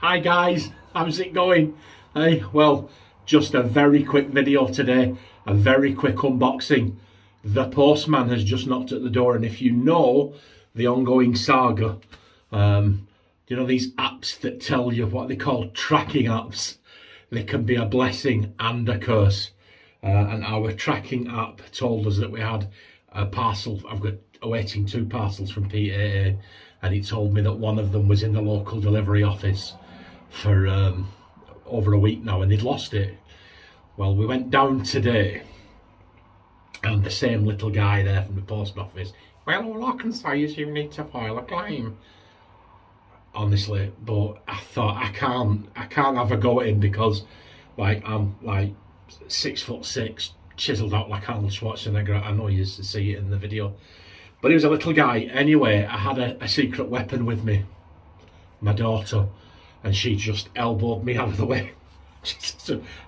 Hi guys, how's it going? Hey, well, just a very quick video today, a very quick unboxing. The postman has just knocked at the door, and if you know the ongoing saga, you know these apps that tell you what they call tracking apps, they can be a blessing and a curse. And our tracking app told us that we had a parcel. I've got awaiting 2 parcels from PAA, and he told me that one of them was in the local delivery office for over a week now, and they'd lost it. Well, we went down today, and the same little guy there from the post office, well, all I can say is you need to file a claim. Honestly, but I thought I can't have a go at him because, like, I'm like 6'6", chiseled out like Arnold Schwarzenegger. I know you used to see it in the video, but he was a little guy. Anyway, I had a secret weapon with me, my daughter, and she just elbowed me out of the way.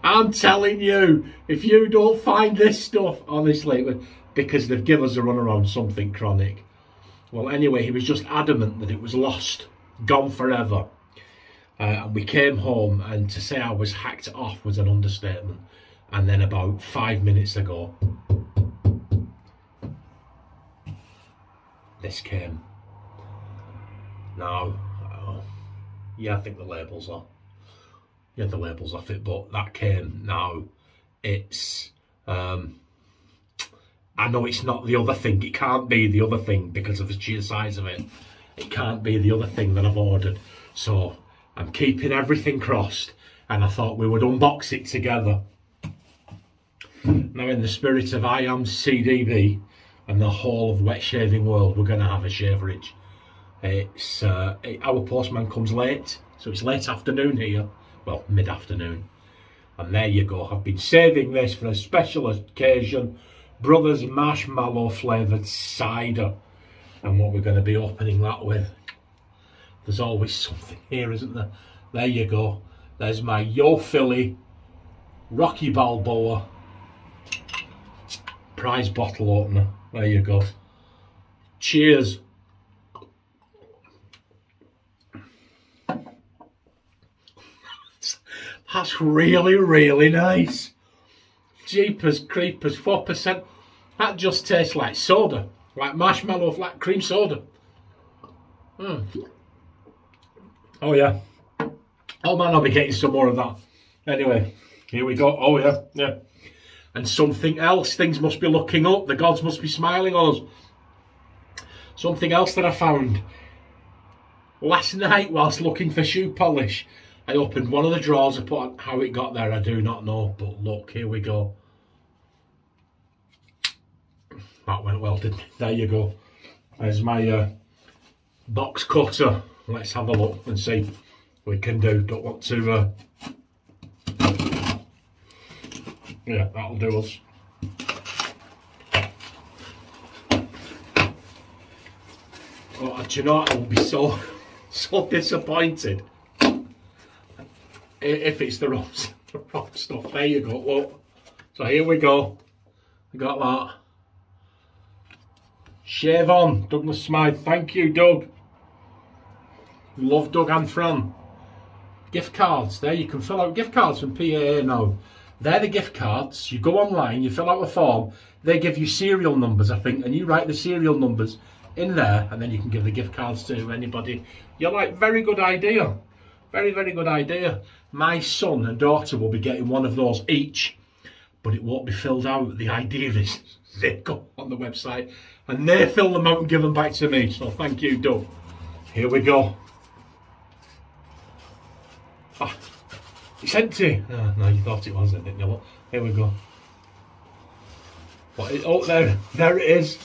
I'm telling you, if you don't find this stuff, honestly, because they've given us a run around something chronic. Well, anyway, he was just adamant that it was lost, gone forever. And we came home, and to say I was hacked off was an understatement. And then about 5 minutes ago, this came. Now, yeah, I think the labels are. Yeah, the labels off it, but that came. Now, it's, I know it's not the other thing. It can't be the other thing because of the sheer size of it. It can't be the other thing that I've ordered. So, I'm keeping everything crossed, and I thought we would unbox it together. Now, in the spirit of I am CDB and the whole of wet shaving world, we're going to have a Shaverage. It's our postman comes late, so it's late afternoon here. Well, mid-afternoon. And there you go. I've been saving this for a special occasion. Brothers marshmallow flavoured cider. And what we're going to be opening that with. There's always something here, isn't there? There you go. There's my Yo Philly Rocky Balboa prize bottle opener. There you go. Cheers. That's really, really nice. Jeepers creepers, 4%. That just tastes like soda, like marshmallow flat cream soda. Oh yeah. Oh man, I'll be getting some more of that. Anyway, here we go. Oh yeah, yeah. And something else, things must be looking up. The gods must be smiling on us. Something else that I found last night whilst looking for shoe polish. I opened one of the drawers. I put on how it got there, I do not know. But look, here we go. That went well, didn't it? There you go. There's my box cutter. Let's have a look and see what we can do. Don't want to... yeah, that'll do us. Oh, do you know, I will be so disappointed if it's the wrong stuff. There you go. Look. So here we go. We got that. Shave on, Douglas Smythe. Thank you, Doug. Love Doug and Fran. Gift cards. There, you can fill out gift cards from PAA now. They're the gift cards. You go online, you fill out a form. They give you serial numbers, I think, and you write the serial numbers in there, and then you can give the gift cards to anybody. You're like, very good idea. Very, very good idea. My son and daughter will be getting one of those each, but it won't be filled out. The idea is they go on the website and they fill them out and give them back to me. So thank you, Doug. Here we go. Oh, it's empty. Oh, no, you thought it was, didn't you? Look, here we go. What is, oh, there it is.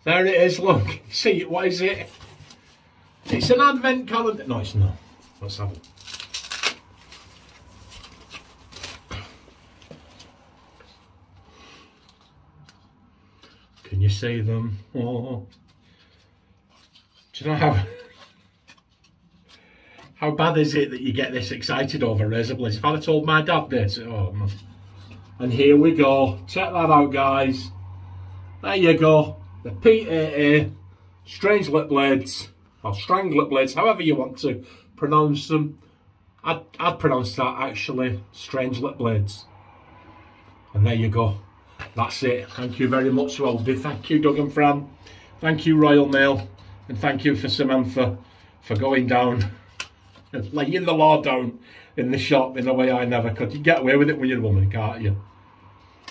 There it is, look. See, what is it? It's an advent calendar. No, it's not. Let's have it. Can you see them? Oh. Do you know how bad is it that you get this excited over razor blades? If I'd have told my dad this, oh man. And here we go. Check that out, guys. There you go. The PAA strange lip blades, or strangler blades, however you want to pronounce them. I'd pronounce that actually strangelet blades. And there you go. That's it. Thank you very much, Welby. Thank you, Doug and Fran. Thank you, Royal Mail. And thank you for Samantha for going down and laying the law down in the shop in a way I never could. You get away with it when you're a woman, can't you?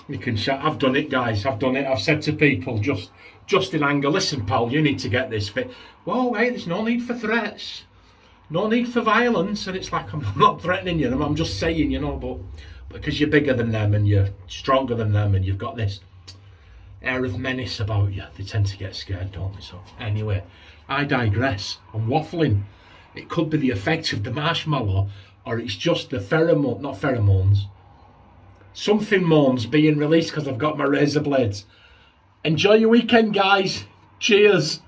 You can shout. I've done it, guys. I've done it. I've said to people just in anger, listen, pal, you need to get this fit. Whoa, wait, there's no need for threats. No need for violence. And it's like, I'm not threatening you. I'm just saying, you know, but because you're bigger than them and you're stronger than them and you've got this air of menace about you, they tend to get scared, don't they? So anyway, I digress. I'm waffling. It could be the effect of the marshmallow, or it's just the pheromone, not pheromones, something moans being released because I've got my razor blades. Enjoy your weekend, guys. Cheers.